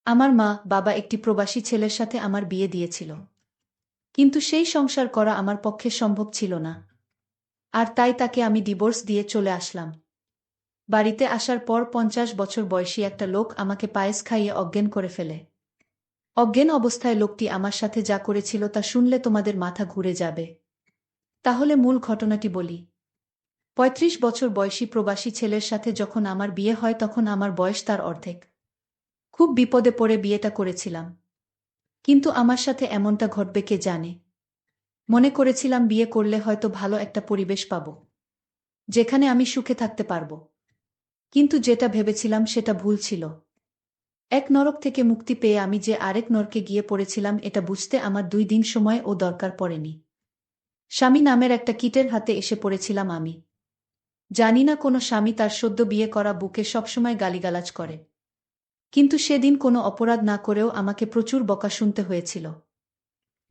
আমার মা বাবা একটি প্রবাসী ছেলের সাথে আমার বিয়ে দিয়েছিল, কিন্তু সেই সংসার করা আমার পক্ষে সম্ভব ছিল না। আর তাই তাকে আমি ডিভোর্স দিয়ে চলে আসলাম। বাড়িতে আসার পর 50 বছর বয়সী একটা লোক আমাকে পায়েস খাইয়ে অজ্ঞান করে ফেলে। অজ্ঞান অবস্থায় লোকটি আমার সাথে যা করেছিল তা শুনলে তোমাদের মাথা ঘুরে যাবে। তাহলে মূল ঘটনাটি বলি। 35 বছর বয়সী প্রবাসী ছেলের সাথে যখন আমার বিয়ে হয় তখন আমার বয়স তার অর্ধেক। খুব বিপদে পড়ে বিয়েটা করেছিলাম, কিন্তু আমার সাথে এমনটা ঘটবে কে জানে। মনে করেছিলাম বিয়ে করলে হয়তো ভালো একটা পরিবেশ পাব, যেখানে আমি সুখে থাকতে পারব। কিন্তু যেটা ভেবেছিলাম সেটা ভুল ছিল। এক নরক থেকে মুক্তি পেয়ে আমি যে আরেক নরকে গিয়ে পড়েছিলাম এটা বুঝতে আমার 2 দিন সময় ও দরকার পড়েনি। স্বামী নামের একটা কীটের হাতে এসে পড়েছিলাম আমি। জানি না কোনো স্বামী তার সদ্য বিয়ে করা বুকে সবসময় গালিগালাজ করে, কিন্তু সেদিন কোনো অপরাধ না করেও আমাকে প্রচুর বকা শুনতে হয়েছিল।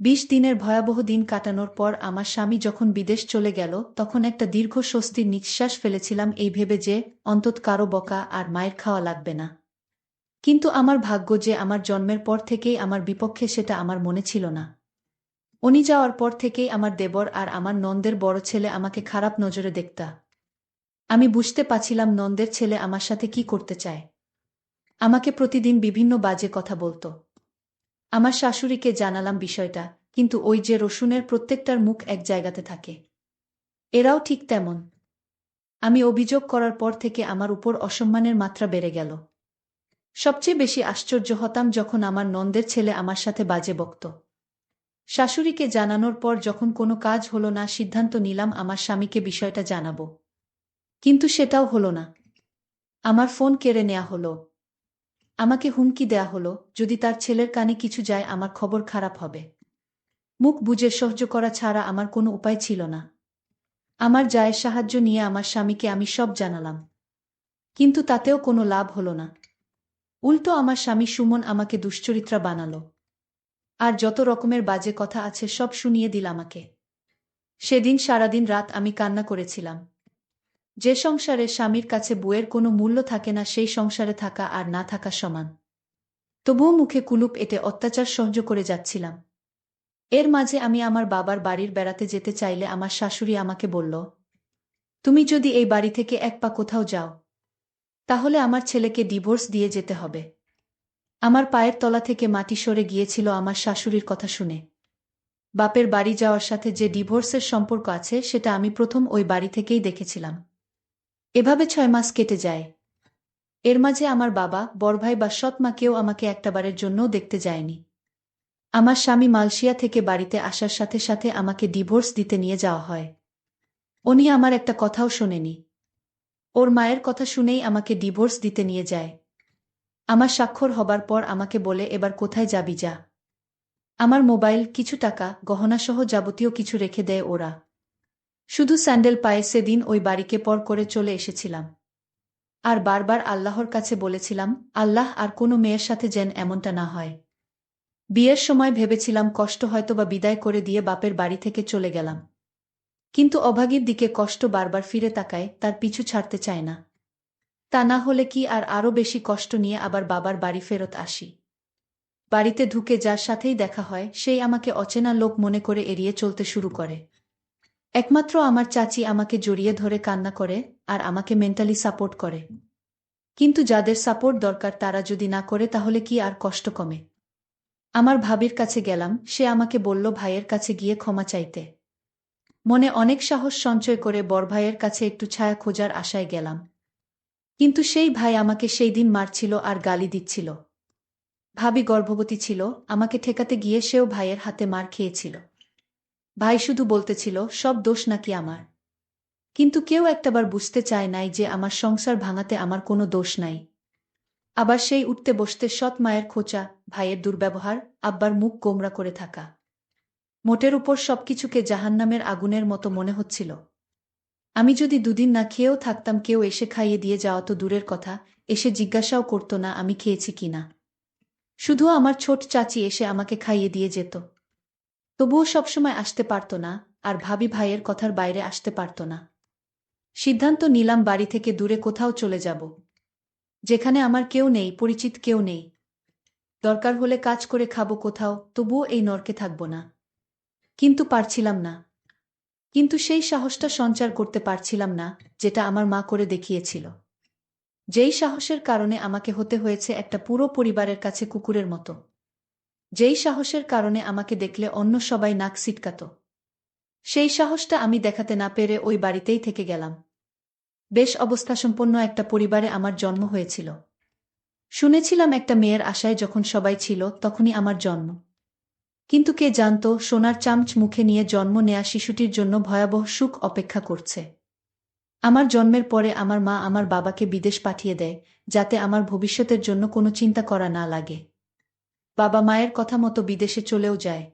20 দিনের ভয়াবহ দিন কাটানোর পর আমার স্বামী যখন বিদেশ চলে গেল তখন একটা দীর্ঘ স্বস্তির নিঃশ্বাস ফেলেছিলাম এই ভেবে যে অন্তত কারো বকা আর মায়ের খাওয়া লাগবে না। কিন্তু আমার ভাগ্য যে আমার জন্মের পর থেকেই আমার বিপক্ষে সেটা আমার মনে ছিল না। উনি যাওয়ার পর থেকেই আমার দেবর আর আমার নন্দের বড় ছেলে আমাকে খারাপ নজরে দেখতা। আমি বুঝতে পারছিলাম নন্দের ছেলে আমার সাথে কি করতে চায়। আমাকে প্রতিদিন বিভিন্ন বাজে কথা বলতো। আমার শাশুড়িকে জানালাম বিষয়টা, কিন্তু ওই যে রসুনের প্রত্যেকটার মুখ এক জায়গাতে থাকে, এরাও ঠিক তেমন। আমি অভিযোগ করার পর থেকে আমার উপর অসম্মানের মাত্রা বেড়ে গেল। সবচেয়ে বেশি আশ্চর্য হতাম যখন আমার নন্দের ছেলে আমার সাথে বাজে বকত। শাশুড়িকে জানানোর পর যখন কোনো কাজ হলো না সিদ্ধান্ত নিলাম আমার স্বামীকে বিষয়টা জানাবো। কিন্তু সেটাও হলো না। আমার ফোন কেড়ে নেওয়া হলো। আমাকে হুমকি দেয়া হলো, যদি তার ছেলের কানে কিছু যায় আমার খবর খারাপ হবে। মুখ বুজে সহ্য করা ছাড়া আমার কোনো উপায় ছিল না। আমার জায়ের সাহায্য নিয়ে আমার স্বামীকে আমি সব জানালাম, কিন্তু তাতেও কোনো লাভ হলো না। উল্টো আমার স্বামী সুমন আমাকে দুশ্চরিত্রা বানালো, আর যত রকমের বাজে কথা আছে সব শুনিয়ে দিল আমাকে। সেদিন সারাদিন রাত আমি কান্না করেছিলাম। যে সংসারে স্বামীর কাছে বউয়ের কোনো মূল্য থাকে না সেই সংসারে থাকা আর না থাকা সমান। তবুও মুখে কুলুপ এঁটে অত্যাচার সহ্য করে যাচ্ছিলাম। এর মাঝে আমি আমার বাবার বাড়ির বেড়াতে যেতে চাইলে আমার শাশুড়ি আমাকে বলল, তুমি যদি এই বাড়ি থেকে এক পা কোথাও যাও, তাহলে আমার ছেলেকে ডিভোর্স দিয়ে যেতে হবে। আমার পায়ের তলা থেকে মাটি সরে গিয়েছিল আমার শাশুড়ির কথা শুনে। বাপের বাড়ি যাওয়ার সাথে যে ডিভোর্সের সম্পর্ক আছে সেটা আমি প্রথম ওই বাড়ি থেকেই দেখেছিলাম। এভাবে 6 মাস কেটে যায়। এর মাঝে আমার বাবা, বড়ভাই বা সৎ মা কেউ আমাকে একটাবারের জন্যও দেখতে যায়নি। আমার স্বামী মালয়েশিয়া থেকে বাড়িতে আসার সাথে সাথে আমাকে ডিভোর্স দিতে নিয়ে যাওয়া হয়। উনি আমার একটা কথাও শোনেনি। ওর মায়ের কথা শুনেই আমাকে ডিভোর্স দিতে নিয়ে যায়। আমার স্বাক্ষর হবার পর আমাকে বলে, এবার কোথায় যাবি যা। আমার মোবাইল, কিছু টাকা, গহনাসহ যাবতীয় কিছু রেখে দেয় ওরা। শুধু স্যান্ডেল পায়ে সেদিন ওই বাড়িকে পর করে চলে এসেছিলাম। আর বারবার আল্লাহর কাছে বলেছিলাম, আল্লাহ আর কোনো মেয়ের সাথে যেন এমনটা না হয়। বিয়ের সময় ভেবেছিলাম কষ্ট হয়তোবা বিদায় করে দিয়ে বাপের বাড়ি থেকে চলে গেলাম, কিন্তু অভাগীর দিকে কষ্ট বারবার ফিরে তাকায়, তার পিছু ছাড়তে চায় না। তা না হলে কি আর আরও বেশি কষ্ট নিয়ে আবার বাবার বাড়ি ফেরত আসি। বাড়িতে ঢুকে যার সাথেই দেখা হয় সেই আমাকে অচেনা লোক মনে করে এড়িয়ে চলতে শুরু করে। একমাত্র আমার চাচি আমাকে জড়িয়ে ধরে কান্না করে আর আমাকে মেন্টালি সাপোর্ট করে। কিন্তু যাদের সাপোর্ট দরকার তারা যদি না করে তাহলে কি আর কষ্ট কমে? আমার ভাবির কাছে গেলাম, সে আমাকে বলল ভাইয়ের কাছে গিয়ে ক্ষমা চাইতে। মনে অনেক সাহস সঞ্চয় করে বড় ভাইয়ের কাছে একটু ছায়া খোঁজার আশায় গেলাম। কিন্তু সেই ভাই আমাকে সেই দিন মারছিল আর গালি দিচ্ছিল। ভাবি গর্ভবতী ছিল, আমাকে ঠেকাতে গিয়ে সেও ভাইয়ের হাতে মার খেয়েছিল। ভাই শুধু বলতেছিল সব দোষ নাকি আমার। কিন্তু কেউ একটাবার বুঝতে চায় নাই যে আমার সংসার ভাঙাতে আমার কোনো দোষ নাই। আবার সেই উঠতে বসতে সৎ মায়ের খোঁচা, ভাইয়ের দুর্ব্যবহার, আব্বার মুখ গোমরা করে থাকা। মোটের উপর সবকিছুকে জাহান্নামের আগুনের মতো মনে হচ্ছিল। আমি যদি 2 দিন না খেয়েও থাকতাম কেউ এসে খাইয়ে দিয়ে যাওয়া তো দূরের কথা, এসে জিজ্ঞাসাও করত না আমি খেয়েছি কিনা। শুধু আমার ছোট চাচি এসে আমাকে খাইয়ে দিয়ে যেত। তবুও সবসময় আসতে পারত না, আর ভাবি ভাইয়ের কথার বাইরে আসতে পারত না। সিদ্ধান্ত নিলাম বাড়ি থেকে দূরে কোথাও চলে যাব, যেখানে আমার কেউ নেই, পরিচিত কেউ নেই। দরকার হলে কাজ করে খাবো কোথাও, তবুও এই নরকে থাকব না। কিন্তু পারছিলাম না। কিন্তু সেই সাহসটা সঞ্চার করতে পারছিলাম না, যেটা আমার মা করে দেখিয়েছিল। যেই সাহসের কারণে আমাকে হতে হয়েছে একটা পুরো পরিবারের কাছে কুকুরের মতো। যেই সাহসের কারণে আমাকে দেখলে অন্য সবাই নাক সিটকাত। সেই সাহসটা আমি দেখাতে না পেরে ওই বাড়িতেই থেকে গেলাম। বেশ অবস্থাসম্পন্ন একটা পরিবারে আমার জন্ম হয়েছিল। শুনেছিলাম একটা মেয়ের আশায় যখন সবাই ছিল তখনই আমার জন্ম। কিন্তু কে জানত সোনার চামচ মুখে নিয়ে জন্ম নেয়া শিশুটির জন্য ভয়াবহ সুখ অপেক্ষা করছে। আমার জন্মের পরে আমার মা আমার বাবাকে বিদেশ পাঠিয়ে দেয়, যাতে আমার ভবিষ্যতের জন্য কোনো চিন্তা করা না লাগে। বাবা মায়ের কথা মতো বিদেশে চলেও যায়।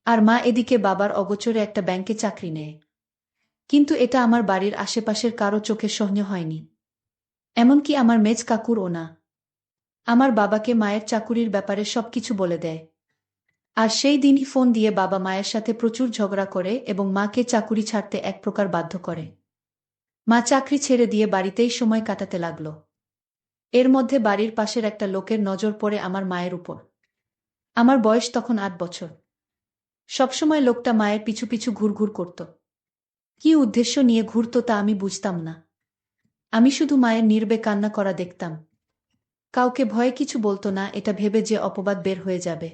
আর মা এদিকে বাবার অগোচরে একটা ব্যাংকে চাকরি নেয়। কিন্তু এটা আমার বাড়ির আশেপাশের কারো চোখে সহ্য হয়নি। এমনকি আমার মেজ কাকুরও না। আমার বাবাকে মায়ের চাকুরির ব্যাপারে সবকিছু বলে দেয়। আর সেই দিনই ফোন দিয়ে বাবা মায়ের সাথে প্রচুর ঝগড়া করে এবং মাকে চাকুরি ছাড়তে এক প্রকার বাধ্য করে। মা চাকরি ছেড়ে দিয়ে বাড়িতেই সময় কাটাতে লাগল। এর মধ্যে বাড়ির পাশের একটা লোকের নজর পড়ে আমার মায়ের উপর। আমার বয়স তখন ৮ বছর। সবসময় লোকটা মায়ের পিছু পিছু ঘুরঘুর করত। কী উদ্দেশ্য নিয়ে ঘুরত তা আমি বুঝতাম না। আমি শুধু মায়ের নীরবে কান্না করা দেখতাম। কাউকে ভয়ে কিছু বলতো না, এটা ভেবে যে অপবাদ বের হয়ে যাবে।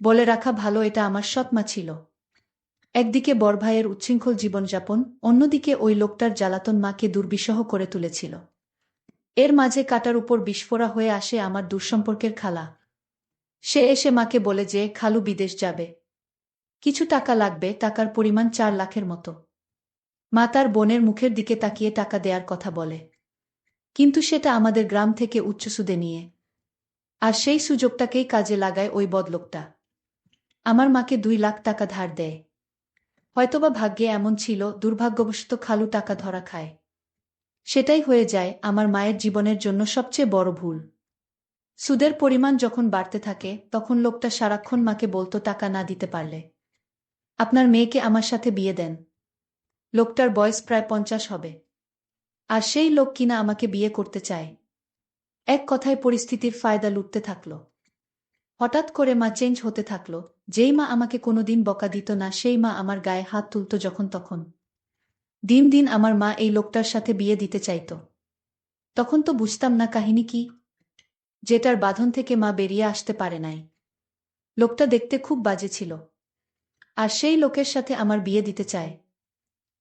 বলে রাখা ভালো, এটা আমার সৎ মা ছিল। একদিকে বড় ভাইয়ের উচ্ছৃঙ্খল জীবনযাপন, অন্যদিকে ওই লোকটার জ্বালাতন মাকে দুর্বিষহ করে তুলেছিল। এর মাঝে কাটার উপর বিস্ফোরা হয়ে আসে আমার দূরসম্পর্কের খালা। সে এসে মাকে বলে যে খালু বিদেশ যাবে। কিছু টাকা লাগবে, টাকার পরিমাণ ৪ লাখের মতো। মা তার বোনের মুখের দিকে তাকিয়ে টাকা দেয়ার কথা বলে। কিন্তু সেটা আমাদের গ্রাম থেকে উচ্চ সুদে নিয়ে। আর সেই সুযোগটাকেই কাজে লাগায় ওই বদলোকটা। আমার মাকে ২ লাখ টাকা ধার দেয়। হয়তোবা ভাগ্যে এমন ছিল, দুর্ভাগ্যবশত খালু টাকা ধরা খায়। সেটাই হয়ে যায় আমার মায়ের জীবনের জন্য সবচেয়ে বড় ভুল। সুদের পরিমাণ যখন বাড়তে থাকে তখন লোকটা সারাক্ষণ মাকে বলতো টাকা না দিতে পারলে আপনার মেয়েকে আমার সাথে বিয়ে দেন। লোকটার বয়স প্রায় ৫০ হবে। আর সেই লোক কিনা আমাকে বিয়ে করতে চায়। এক কথায় পরিস্থিতির ফায়দা লুটতে থাকল। হঠাৎ করে মা চেঞ্জ হতে থাকল। যেই মা আমাকে কোনোদিন বকা দিত না, সেই মা আমার গায়ে হাত তুলত যখন তখন। দিন দিন আমার মা এই লোকটার সাথে বিয়ে দিতে চাইত। তখন তো বুঝতাম না কাহিনী কি, যেটার বাঁধন থেকে মা বেরিয়ে আসতে পারে নাই। লোকটা দেখতে খুব বাজে ছিল। আর সেই লোকের সাথে আমার বিয়ে দিতে চায়।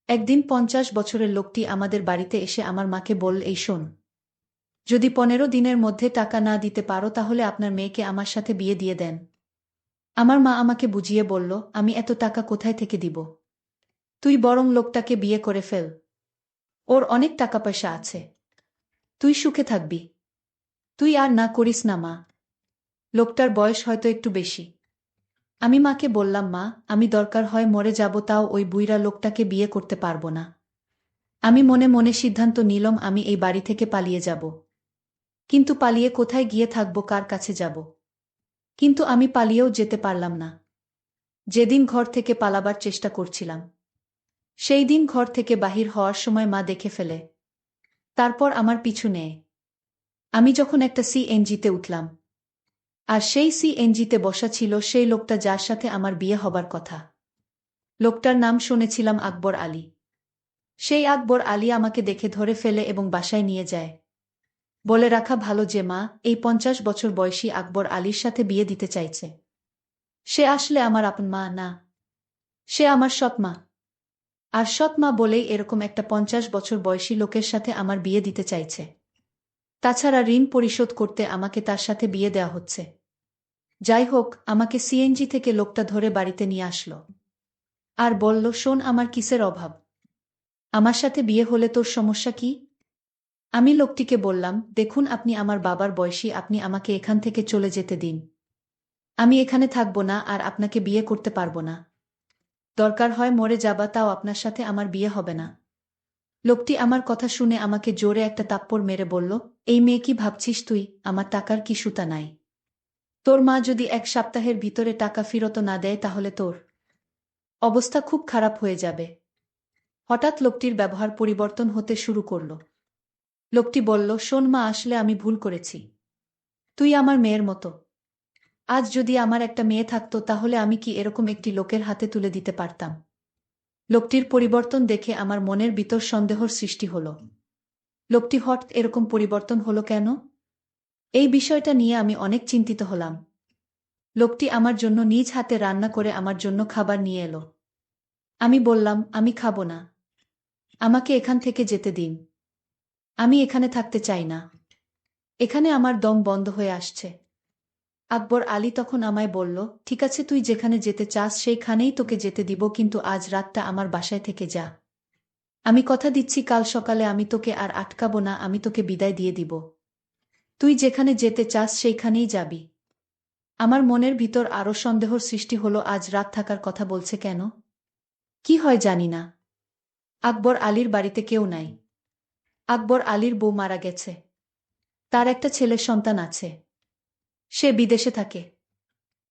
একদিন ৫০ বছরের লোকটি আমাদের বাড়িতে এসে আমার মাকে বলল, এই শোন, যদি ১৫ দিনের মধ্যে টাকা না দিতে পারো তাহলে আপনার মেয়েকে আমার সাথে বিয়ে দিয়ে দেন। আমার মা আমাকে বুঝিয়ে বলল, আমি এত টাকা কোথায় থেকে দিব? তুই বরং লোকটাকে বিয়ে করে ফেল। ওর অনেক টাকা পয়সা আছে। তুই সুখে থাকবি। তুই আর না করিস না মা। লোকটার বয়স হয়তো একটু বেশি। আমি মাকে বললাম, মা, আমি দরকার হয় মরে যাব, তাও ওই বুইড়া লোকটাকে বিয়ে করতে পারব না। আমি মনে মনে সিদ্ধান্ত নিলাম আমি এই বাড়ি থেকে পালিয়ে যাব। কিন্তু পালিয়ে কোথায় গিয়ে থাকব, কার কাছে যাব? কিন্তু আমি পালিয়েও যেতে পারলাম না। যেদিন ঘর থেকে পালাবার চেষ্টা করছিলাম, সেই দিন ঘর থেকে বাহির হওয়ার সময় মা দেখে ফেলে। তারপর আমার পিছু নেয়। আমি যখন একটা সিএনজিতে উঠলাম, আর সেই সিএনজিতে বসা ছিল সেই লোকটা যার সাথে আমার বিয়ে হবার কথা। লোকটার নাম শুনেছিলাম আকবর আলী। সেই আকবর আলী আমাকে দেখে ধরে ফেলে এবং বাসায় নিয়ে যায়। বলে রাখা ভালো যে মা এই ৫০ বছর বয়সী আকবর আলীর সাথে বিয়ে দিতে চাইছে। সে আসলে আমার আপন মা না, সে আমার সৎ মা। আর সৎ মা বলেই এরকম একটা ৫০ বছর বয়সী লোকের সাথে আমার বিয়ে দিতে চাইছে। তাছাড়া ঋণ পরিশোধ করতে আমাকে তার সাথে বিয়ে দেওয়া হচ্ছে। যাই হোক, আমাকে সিএনজি থেকে লোকটা ধরে বাড়িতে নিয়ে আসলো। আর বলল, শোন, আমার কিসের অভাব? আমার সাথে বিয়ে হলে তোর সমস্যা কি? আমি লোকটিকে বললাম, দেখুন, আপনি আমার বাবার বয়সী, আপনি আমাকে এখান থেকে চলে যেতে দিন। আমি এখানে থাকব না আর আপনাকে বিয়ে করতে পারব না। দরকার হয় মরে যাবা, তাও আপনার সাথে আমার বিয়ে হবে না। লোকটি আমার কথা শুনে আমাকে জোরে একটা থাপ্পড় মেরে বলল, এই মেয়ে, কি ভাবছিস তুই? আমার টাকার কি সুতা নাই? তোর মা যদি ১ সপ্তাহের ভিতরে টাকা ফেরত না দেয় তাহলে তোর অবস্থা খুব খারাপ হয়ে যাবে। হঠাৎ লোকটির ব্যবহার পরিবর্তন হতে শুরু করল। লোকটি বলল, শোন মা, আসলে আমি ভুল করেছি। তুই আমার মেয়ের মতো। আজ যদি আমার একটা মেয়ে থাকতো তাহলে আমি কি এরকম একটি লোকের হাতে তুলে দিতে পারতাম? লোকটির পরিবর্তন দেখে আমার মনের ভিতর সন্দেহর সৃষ্টি হলো। লোকটি হঠাৎ এরকম পরিবর্তন হলো কেন? এই বিষয়টা নিয়ে আমি অনেক চিন্তিত হলাম। লোকটি আমার জন্য নিজ হাতে রান্না করে আমার জন্য খাবার নিয়ে এলো। আমি বললাম, আমি খাবো না। আমাকে এখান থেকে যেতে দিন। আমি এখানে থাকতে চাই না। এখানে আমার দম বন্ধ হয়ে আসছে। আকবর আলী তখন আমায় বলল, ঠিক আছে, তুই যেখানে যেতে চাস সেইখানেই তোকে যেতে দিব, কিন্তু আজ রাতটা আমার বাসায় থেকে যা। আমি কথা দিচ্ছি কাল সকালে আমি তোকে আর আটকাবো না, আমি তোকে বিদায় দিয়ে দিব। তুই যেখানে যেতে চাস সেইখানেই যাবি। আমার মনের ভিতর আরও সন্দেহর সৃষ্টি হলো, আজ রাত থাকার কথা বলছে কেন? কি হয় জানি না। আকবর আলীর বাড়িতে কেউ নাই। আকবর আলীর বউ মারা গেছে। তার একটা ছেলের সন্তান আছে। সে বিদেশে থাকে।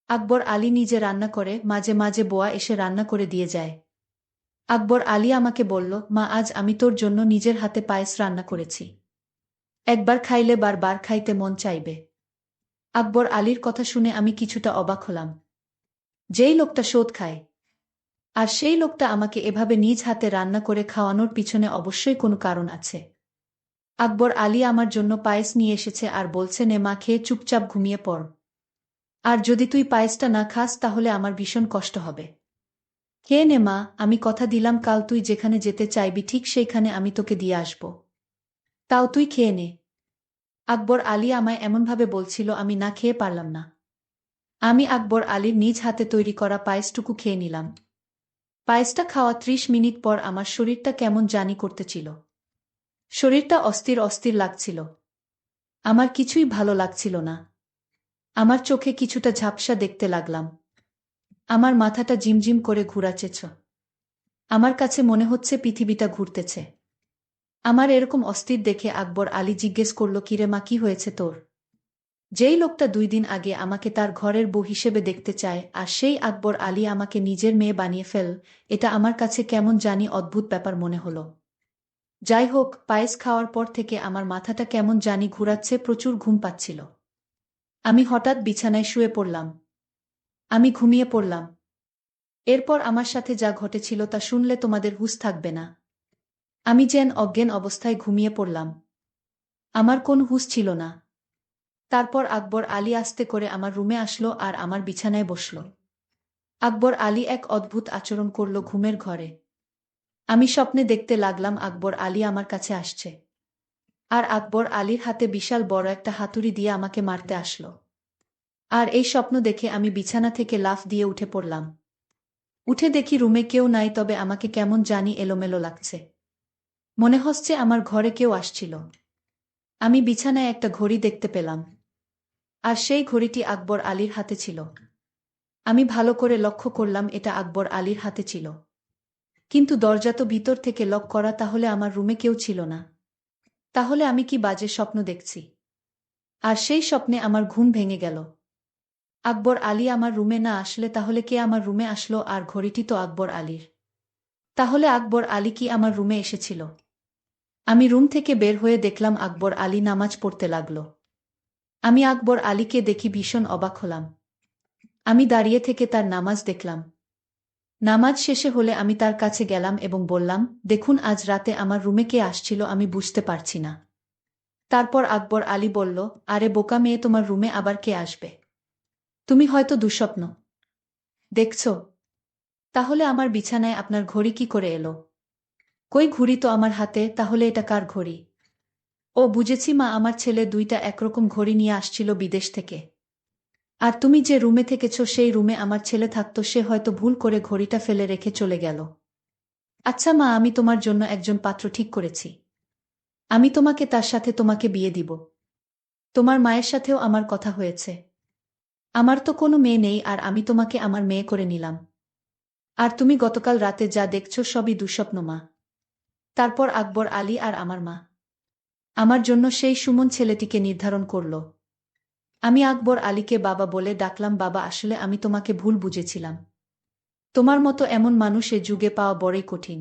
আকবর আলী নিজে রান্না করে, মাঝে মাঝে বোয়া এসে রান্না করে দিয়ে যায়। আকবর আলী আমাকে বলল, মা, আজ আমি তোর জন্য নিজের হাতে পায়েস রান্না করেছি। একবার খাইলে বারবার খাইতে মন চাইবে। আকবর আলীর কথা শুনে আমি কিছুটা অবাক হলাম। যেই লোকটা সুদ খায়, আর সেই লোকটা আমাকে এভাবে নিজ হাতে রান্না করে খাওয়ানোর পিছনে অবশ্যই কোনো কারণ আছে। আকবর আলী আমার জন্য পায়েস নিয়ে এসেছে আর বলছে, নে মা, খেয়ে চুপচাপ ঘুমিয়ে পড়। আর যদি তুই পায়েসটা না খাস তাহলে আমার ভীষণ কষ্ট হবে। খেয়ে নে মা, আমি কথা দিলাম কাল তুই যেখানে যেতে চাইবি ঠিক সেইখানে আমি তোকে দিয়ে আসব। তাও তুই খেয়ে নে। আকবর আলী আমায় এমনভাবে বলছিল, আমি না খেয়ে পারলাম না। আমি আকবর আলীর নিজ হাতে তৈরি করা পায়েসটুকু খেয়ে নিলাম। পায়েসটা খাওয়া ৩০ মিনিট পর আমার শরীরটা কেমন জানি করতেছিল। শরীরটা অস্থির অস্থির লাগছিল। আমার কিছুই ভালো লাগছিল না। আমার চোখে কিছুটা ঝাপসা দেখতে লাগলাম। আমার মাথাটা ঝিমঝিম করে ঘুরাচ্ছেছ। আমার কাছে মনে হচ্ছে পৃথিবীটা ঘুরতেছে। আমার এরকম অস্থির দেখে আকবর আলী জিজ্ঞেস করল, কিরে মা, কি হয়েছে তোর? যেই লোকটা ২ দিন আগে আমাকে তার ঘরের বউ হিসেবে দেখতে চায় আর সেই আকবর আলী আমাকে নিজের মেয়ে বানিয়ে ফেল, এটা আমার কাছে কেমন জানি অদ্ভুত ব্যাপার মনে হলো। যাই হোক, পায়েস খাওয়ার পর থেকে আমার মাথাটা কেমন জানি ঘুরাচ্ছে, প্রচুর ঘুম পাচ্ছিল। আমি হঠাৎ বিছানায় শুয়ে পড়লাম। আমি ঘুমিয়ে পড়লাম। এরপর আমার সাথে যা ঘটেছিল তা শুনলে তোমাদের হুঁশ থাকবে না। আমি যেন অজ্ঞান অবস্থায় ঘুমিয়ে পড়লাম। আমার কোন হুঁশ ছিল না। তারপর আকবর আলী আস্তে করে আমার রুমে আসলো আর আমার বিছানায় বসল। আকবর আলী এক অদ্ভুত আচরণ করল ঘুমের ঘরে। আমি স্বপ্নে দেখতে লাগলাম আকবর আলী আমার কাছে আসছে। আর আকবর আলীর হাতে বিশাল বড় একটা হাতুড়ি দিয়ে আমাকে মারতে আসলো। আর এই স্বপ্ন দেখে আমি বিছানা থেকে লাফ দিয়ে উঠে পড়লাম। উঠে দেখি রুমে কেউ নাই, তবে আমাকে কেমন জানি এলোমেলো লাগছে। মনে হচ্ছে আমার ঘরে কেউ আসছিল। আমি বিছানায় একটা ঘড়ি দেখতে পেলাম। আর সেই ঘড়িটি আকবর আলীর হাতে ছিল। আমি ভালো করে লক্ষ্য করলাম এটা আকবর আলীর হাতে ছিল। কিন্তু দরজা তো ভিতর থেকে লক করা, তাহলে আমার রুমে কেউ ছিল না। তাহলে আমি কি বাজে স্বপ্ন দেখছি? আর সেই স্বপ্নে আমার ঘুম ভেঙে গেল। আকবর আলী আমার রুমে না আসলে তাহলে কে আমার রুমে আসলো? আর ঘড়িটি তো আকবর আলীর। তাহলে আকবর আলী কি আমার রুমে এসেছিল? আমি রুম থেকে বের হয়ে দেখলাম আকবর আলী নামাজ পড়তে লাগল। আমি আকবর আলীকে দেখি ভীষণ অবাক হলাম। আমি দাঁড়িয়ে থেকে তার নামাজ দেখলাম। নামাজ শেষে হলে আমি তার কাছে গেলাম এবং বললাম, দেখুন, আজ রাতে আমার রুমে কে আসছিল আমি বুঝতে পারছি না। তারপর আকবর আলী বলল, আরে বোকা মেয়ে, তোমার রুমে আবার কে আসবে? তুমি হয়তো দুঃস্বপ্ন দেখছ। তাহলে আমার বিছানায় আপনার ঘড়ি কি করে এলো? কই, ঘড়ি তো আমার হাতে, তাহলে এটা কার ঘড়ি? ও বুঝেছি মা, আমার ছেলে ২টা একরকম ঘড়ি নিয়ে আসছিল বিদেশ থেকে। আর তুমি যে রুমে থেকেছ সেই রুমে আমার ছেলে থাকতো, সে হয়তো ভুল করে ঘড়িটা ফেলে রেখে চলে গেল। আচ্ছা মা, আমি তোমার জন্য একজন পাত্র ঠিক করেছি। আমি তোমাকে তার সাথে তোমাকে বিয়ে দিব। তোমার মায়ের সাথেও আমার কথা হয়েছে। আমার তো কোনো মেয়ে নেই আর আমি তোমাকে আমার মেয়ে করে নিলাম। আর তুমি গতকাল রাতে যা দেখছো সবই দুঃস্বপ্ন মা। তারপর আকবর আলী আর আমার মা আমার জন্য সেই সুমন ছেলেটিকে নির্ধারণ করল। আমি আকবর আলীকে বাবা বলে ডাকলাম, বাবা, আসলে আমি তোমাকে ভুল বুঝেছিলাম। তোমার মতো এমন মানুষ এ যুগে পাওয়া বড়ই কঠিন।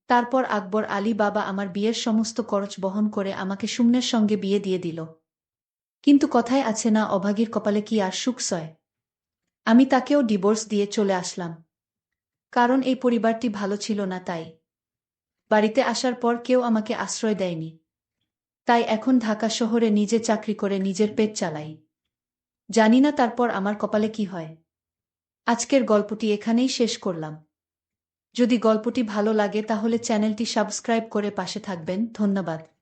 তারপর আকবর আলী বাবা আমার বিয়ের সমস্ত খরচ বহন করে আমাকে সুমনের সঙ্গে বিয়ে দিয়ে দিল। কিন্তু কথায় আছে না, অভাগীর কপালে কি আর সুখ সয়। আমি তাকেও ডিভোর্স দিয়ে চলে আসলাম। কারণ এই পরিবারটি ভালো ছিল না তাই। বাড়িতে আসার পর কেউ আমাকে আশ্রয় দেয়নি। তাই এখন ঢাকা শহরে নিজে চাকরি করে নিজের পেট চালাই। জানি না তারপর আমার কপালে কি হয়। আজকের গল্পটি এখানেই শেষ করলাম। যদি গল্পটি ভালো লাগে তাহলে চ্যানেলটি সাবস্ক্রাইব করে পাশে থাকবেন। ধন্যবাদ।